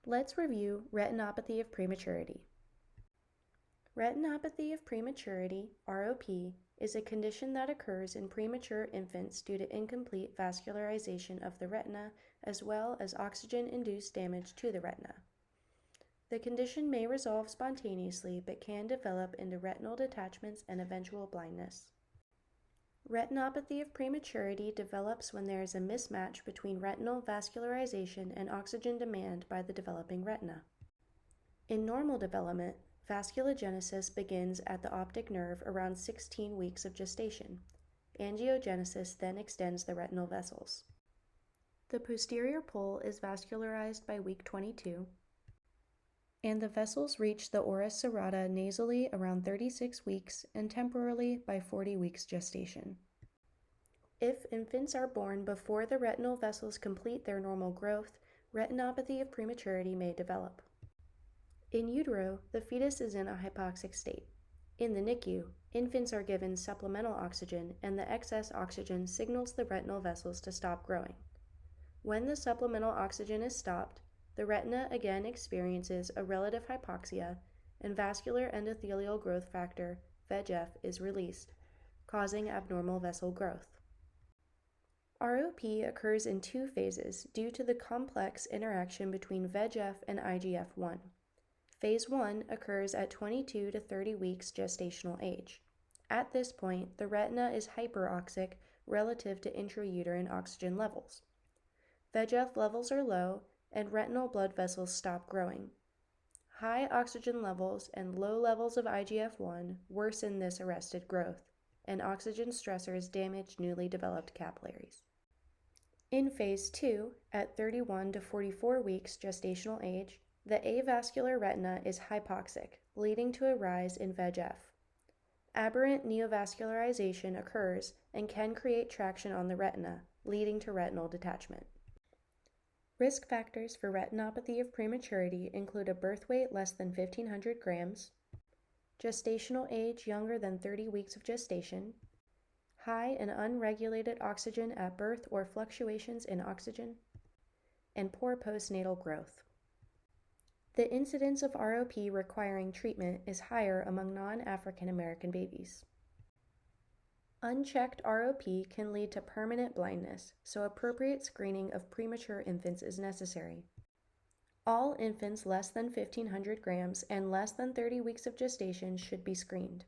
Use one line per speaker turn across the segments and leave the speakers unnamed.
Let's review retinopathy of prematurity. Retinopathy of prematurity, ROP, is a condition that occurs in premature infants due to incomplete vascularization of the retina as well as oxygen-induced damage to the retina. The condition may resolve spontaneously but can develop into retinal detachments and eventual blindness. Retinopathy of prematurity develops when there is a mismatch between retinal vascularization and oxygen demand by the developing retina. In normal development, vasculogenesis begins at the optic nerve around 16 weeks of gestation. Angiogenesis then extends the retinal vessels. The posterior pole is vascularized by week 22, and the vessels reach the ora serrata nasally around 36 weeks and temporally by 40 weeks gestation. If infants are born before the retinal vessels complete their normal growth, retinopathy of prematurity may develop. In utero, the fetus is in a hypoxic state. In the NICU, infants are given supplemental oxygen and the excess oxygen signals the retinal vessels to stop growing. When the supplemental oxygen is stopped, the retina again experiences a relative hypoxia and vascular endothelial growth factor, VEGF, is released, causing abnormal vessel growth. ROP occurs in two phases due to the complex interaction between VEGF and IGF-1. Phase 1 occurs at 22 to 30 weeks gestational age. At this point, the retina is hyperoxic relative to intrauterine oxygen levels. VEGF levels are low, and retinal blood vessels stop growing. High oxygen levels and low levels of IGF-1 worsen this arrested growth, and oxygen stressors damage newly developed capillaries. In Phase 2, at 31 to 44 weeks gestational age, the avascular retina is hypoxic, leading to a rise in VEGF. Aberrant neovascularization occurs and can create traction on the retina, leading to retinal detachment. Risk factors for retinopathy of prematurity include a birth weight less than 1,500 grams, gestational age younger than 30 weeks of gestation, high and unregulated oxygen at birth or fluctuations in oxygen, and poor postnatal growth. The incidence of ROP requiring treatment is higher among non-African American babies. Unchecked ROP can lead to permanent blindness, so appropriate screening of premature infants is necessary. All infants less than 1,500 grams and less than 30 weeks of gestation should be screened.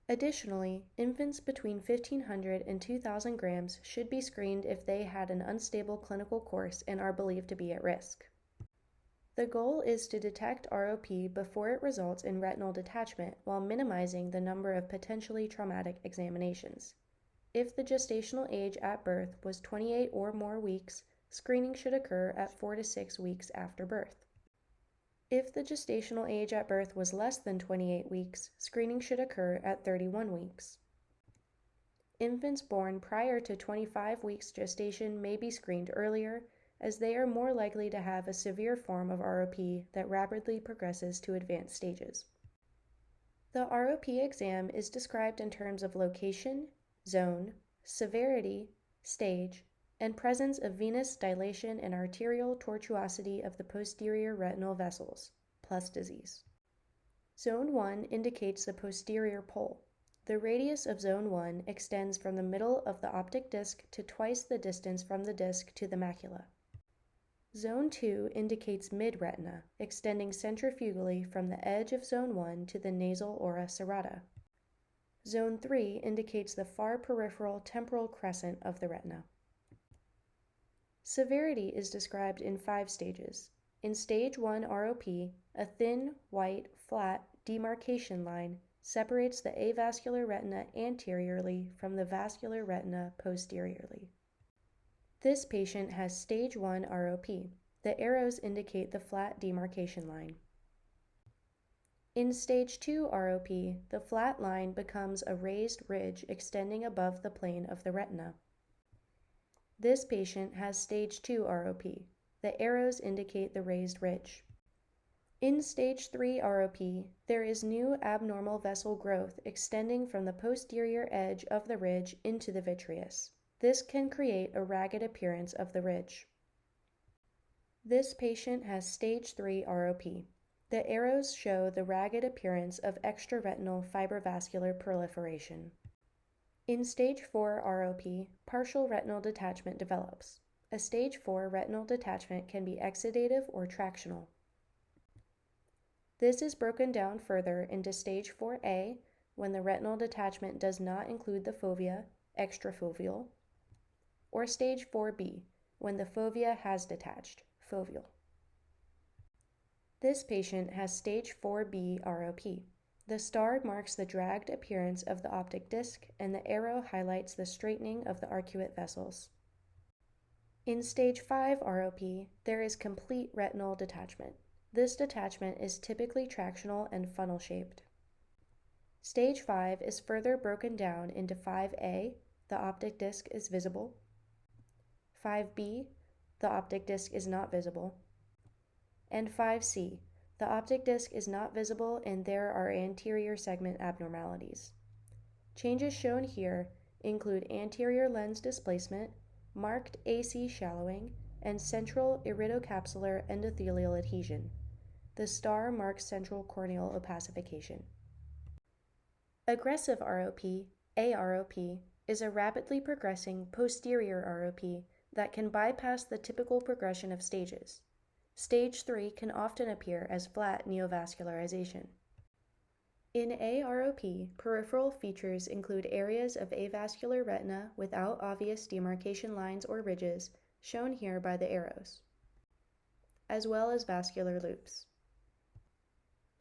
Additionally, infants between 1,500 and 2,000 grams should be screened if they had an unstable clinical course and are believed to be at risk. The goal is to detect ROP before it results in retinal detachment while minimizing the number of potentially traumatic examinations. If the gestational age at birth was 28 or more weeks, screening should occur at 4 to 6 weeks after birth. If the gestational age at birth was less than 28 weeks, screening should occur at 31 weeks. Infants born prior to 25 weeks gestation may be screened earlier, as they are more likely to have a severe form of ROP that rapidly progresses to advanced stages. The ROP exam is described in terms of location, zone, severity, stage, and presence of venous dilation and arterial tortuosity of the posterior retinal vessels, plus disease. Zone 1 indicates the posterior pole. The radius of Zone 1 extends from the middle of the optic disc to twice the distance from the disc to the macula. Zone 2 indicates mid-retina, extending centrifugally from the edge of Zone 1 to the nasal ora serrata. Zone 3 indicates the far peripheral temporal crescent of the retina. Severity is described in 5 stages. In Stage 1 ROP, a thin, white, flat demarcation line separates the avascular retina anteriorly from the vascular retina posteriorly. This patient has Stage 1 ROP. The arrows indicate the flat demarcation line. In Stage 2 ROP, the flat line becomes a raised ridge extending above the plane of the retina. This patient has Stage 2 ROP. The arrows indicate the raised ridge. In Stage 3 ROP, there is new abnormal vessel growth extending from the posterior edge of the ridge into the vitreous. This can create a ragged appearance of the ridge. This patient has stage 3 ROP. The arrows show the ragged appearance of extraretinal fibrovascular proliferation. In stage 4 ROP, partial retinal detachment develops. A stage 4 retinal detachment can be exudative or tractional. This is broken down further into stage 4A, when the retinal detachment does not include the fovea, extrafoveal, or stage 4B, when the fovea has detached, foveal. This patient has stage 4B ROP. The star marks the dragged appearance of the optic disc, and the arrow highlights the straightening of the arcuate vessels. In stage 5 ROP, there is complete retinal detachment. This detachment is typically tractional and funnel-shaped. Stage 5 is further broken down into 5A, the optic disc is visible, 5B, the optic disc is not visible, and 5C, the optic disc is not visible and there are anterior segment abnormalities. Changes shown here include anterior lens displacement, marked AC shallowing, and central iridocapsular endothelial adhesion. The star marks central corneal opacification. Aggressive ROP, AROP, is a rapidly progressing posterior ROP that can bypass the typical progression of stages. Stage 3 can often appear as flat neovascularization. In AROP, peripheral features include areas of avascular retina without obvious demarcation lines or ridges, shown here by the arrows, as well as vascular loops.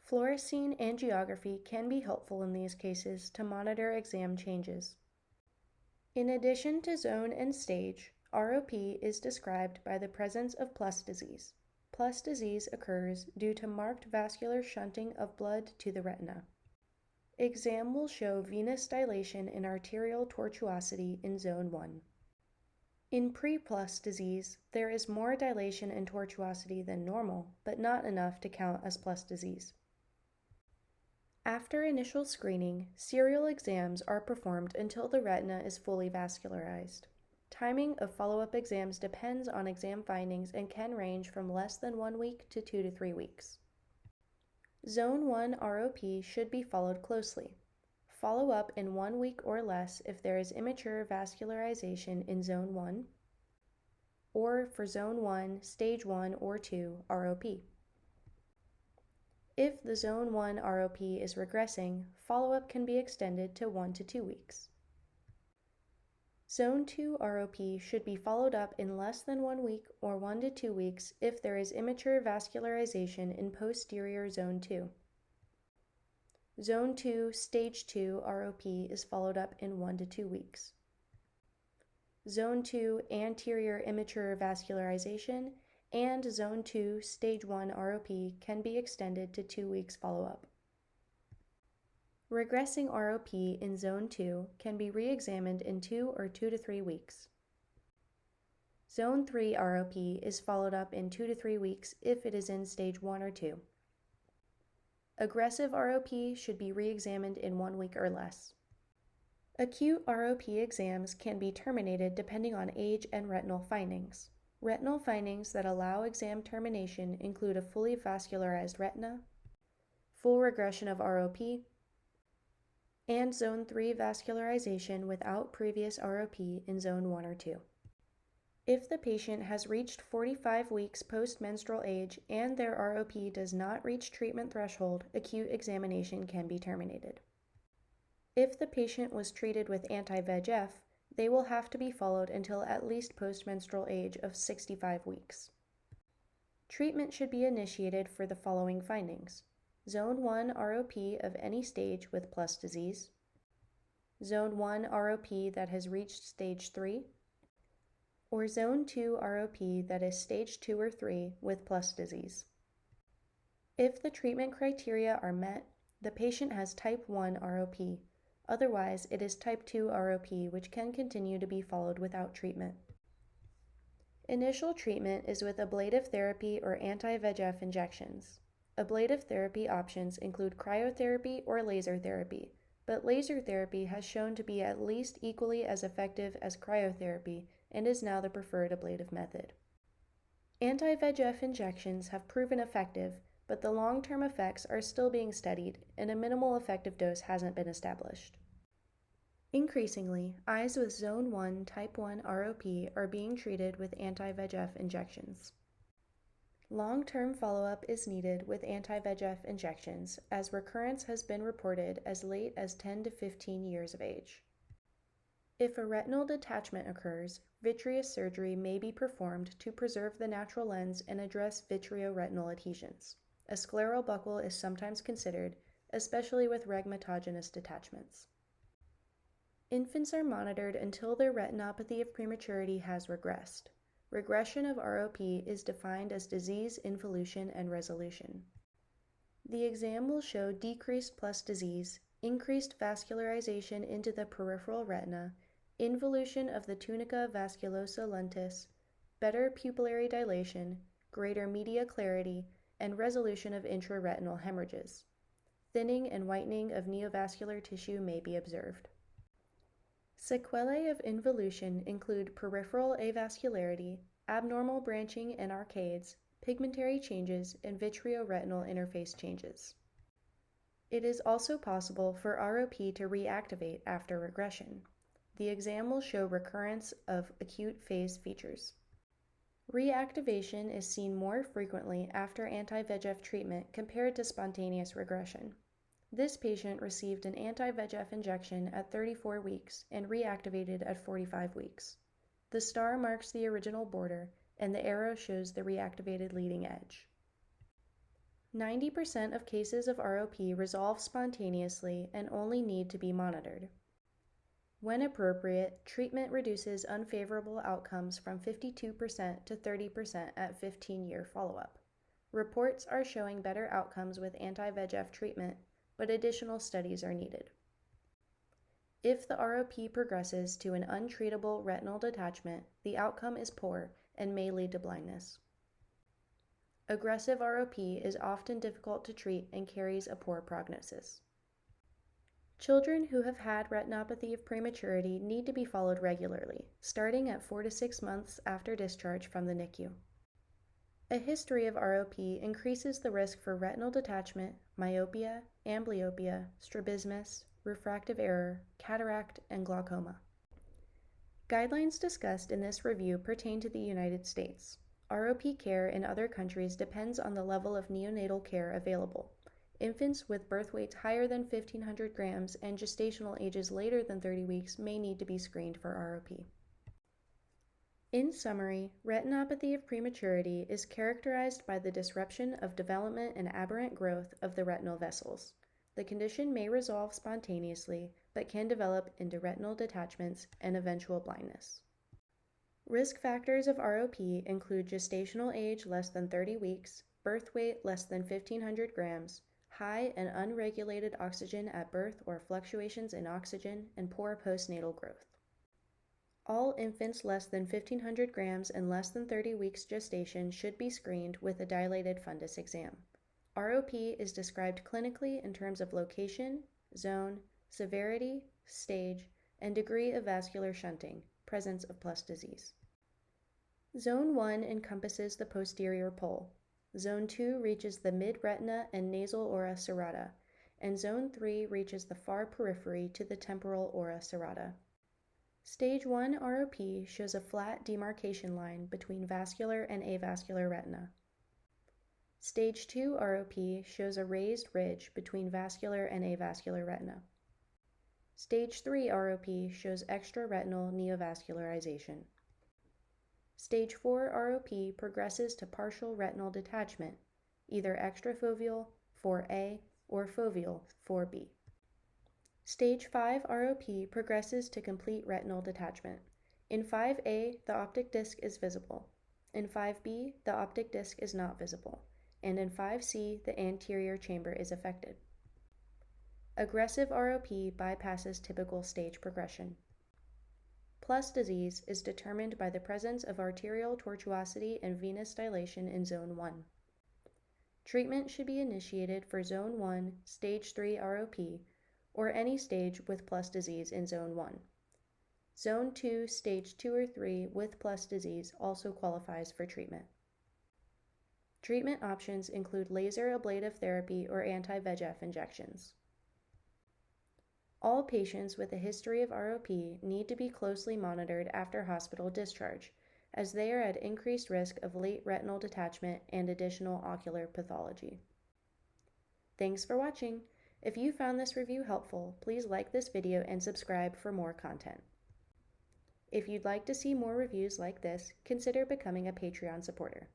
Fluorescein angiography can be helpful in these cases to monitor exam changes. In addition to zone and stage, ROP is described by the presence of plus disease. Plus disease occurs due to marked vascular shunting of blood to the retina. Exam will show venous dilation and arterial tortuosity in zone 1. In pre-plus disease, there is more dilation and tortuosity than normal, but not enough to count as plus disease. After initial screening, serial exams are performed until the retina is fully vascularized. Timing of follow-up exams depends on exam findings and can range from less than 1 week to 2 to 3 weeks. Zone 1 ROP should be followed closely. Follow up in 1 week or less if there is immature vascularization in Zone 1, or for Zone 1, Stage 1 or 2 ROP. If the Zone 1 ROP is regressing, follow-up can be extended to 1 to 2 weeks. Zone 2 ROP should be followed up in less than 1 week or 1 to 2 weeks if there is immature vascularization in posterior Zone 2. Zone 2 Stage 2 ROP is followed up in 1 to 2 weeks. Zone 2 anterior immature vascularization and Zone 2 Stage 1 ROP can be extended to 2 weeks follow-up. Regressing ROP in Zone 2 can be re-examined in 2 or 2 to 3 weeks. Zone 3 ROP is followed up in 2 to 3 weeks if it is in Stage 1 or 2. Aggressive ROP should be re-examined in 1 week or less. Acute ROP exams can be terminated depending on age and retinal findings. Retinal findings that allow exam termination include a fully vascularized retina, full regression of ROP, and Zone 3 vascularization without previous ROP in Zone 1 or 2. If the patient has reached 45 weeks post-menstrual age and their ROP does not reach treatment threshold, acute examination can be terminated. If the patient was treated with anti-VEGF, they will have to be followed until at least post-menstrual age of 65 weeks. Treatment should be initiated for the following findings: Zone 1 ROP of any stage with plus disease, Zone 1 ROP that has reached Stage 3, or Zone 2 ROP that is Stage 2 or 3 with plus disease. If the treatment criteria are met, the patient has Type 1 ROP. Otherwise, it is Type 2 ROP, which can continue to be followed without treatment. Initial treatment is with ablative therapy or anti-VEGF injections. Ablative therapy options include cryotherapy or laser therapy, but laser therapy has shown to be at least equally as effective as cryotherapy and is now the preferred ablative method. Anti-VEGF injections have proven effective, but the long-term effects are still being studied, and a minimal effective dose hasn't been established. Increasingly, eyes with Zone 1 Type 1 ROP are being treated with anti-VEGF injections. Long-term follow-up is needed with anti-VEGF injections, as recurrence has been reported as late as 10 to 15 years of age. If a retinal detachment occurs, vitreous surgery may be performed to preserve the natural lens and address vitreoretinal adhesions. A scleral buckle is sometimes considered, especially with regmatogenous detachments. Infants are monitored until their retinopathy of prematurity has regressed. Regression of ROP is defined as disease involution and resolution. The exam will show decreased plus disease, increased vascularization into the peripheral retina, involution of the tunica vasculosa lentis, better pupillary dilation, greater media clarity, and resolution of intraretinal hemorrhages. Thinning and whitening of neovascular tissue may be observed. Sequelae of involution include peripheral avascularity, abnormal branching and arcades, pigmentary changes, and vitreoretinal interface changes. It is also possible for ROP to reactivate after regression. The exam will show recurrence of acute phase features. Reactivation is seen more frequently after anti-VEGF treatment compared to spontaneous regression. This patient received an anti-VEGF injection at 34 weeks and reactivated at 45 weeks. The star marks the original border, and the arrow shows the reactivated leading edge. 90% of cases of ROP resolve spontaneously and only need to be monitored. When appropriate, treatment reduces unfavorable outcomes from 52% to 30% at 15-year follow-up. Reports are showing better outcomes with anti-VEGF treatment, but additional studies are needed. If the ROP progresses to an untreatable retinal detachment, the outcome is poor and may lead to blindness. Aggressive ROP is often difficult to treat and carries a poor prognosis. Children who have had retinopathy of prematurity need to be followed regularly, starting at 4 to 6 months after discharge from the NICU. A history of ROP increases the risk for retinal detachment, myopia, amblyopia, strabismus, refractive error, cataract, and glaucoma. Guidelines discussed in this review pertain to the United States. ROP care in other countries depends on the level of neonatal care available. Infants with birth weights higher than 1,500 grams and gestational ages later than 30 weeks may need to be screened for ROP. In summary, retinopathy of prematurity is characterized by the disruption of development and aberrant growth of the retinal vessels. The condition may resolve spontaneously, but can develop into retinal detachments and eventual blindness. Risk factors of ROP include gestational age less than 30 weeks, birth weight less than 1,500 grams, high and unregulated oxygen at birth or fluctuations in oxygen, and poor postnatal growth. All infants less than 1,500 grams and less than 30 weeks gestation should be screened with a dilated fundus exam. ROP is described clinically in terms of location, zone, severity, stage, and degree of vascular shunting, presence of plus disease. Zone 1 encompasses the posterior pole. Zone 2 reaches the mid-retina and nasal ora serrata, and Zone 3 reaches the far periphery to the temporal ora serrata. Stage 1 ROP shows a flat demarcation line between vascular and avascular retina. Stage 2 ROP shows a raised ridge between vascular and avascular retina. Stage 3 ROP shows extraretinal neovascularization. Stage 4 ROP progresses to partial retinal detachment, either extrafoveal 4A or foveal 4B. Stage 5 ROP progresses to complete retinal detachment. In 5A, the optic disc is visible. In 5B, the optic disc is not visible. And in 5C, the anterior chamber is affected. Aggressive ROP bypasses typical stage progression. Plus disease is determined by the presence of arterial tortuosity and venous dilation in Zone 1. Treatment should be initiated for Zone 1, Stage 3 ROP, or any stage with plus disease in Zone 1. Zone 2, Stage 2 or 3 with plus disease also qualifies for treatment. Treatment options include laser ablative therapy or anti-VEGF injections. All patients with a history of ROP need to be closely monitored after hospital discharge, as they are at increased risk of late retinal detachment and additional ocular pathology. Thanks for watching. If you found this review helpful, please like this video and subscribe for more content. If you'd like to see more reviews like this, consider becoming a Patreon supporter.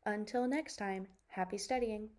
Until next time, happy studying!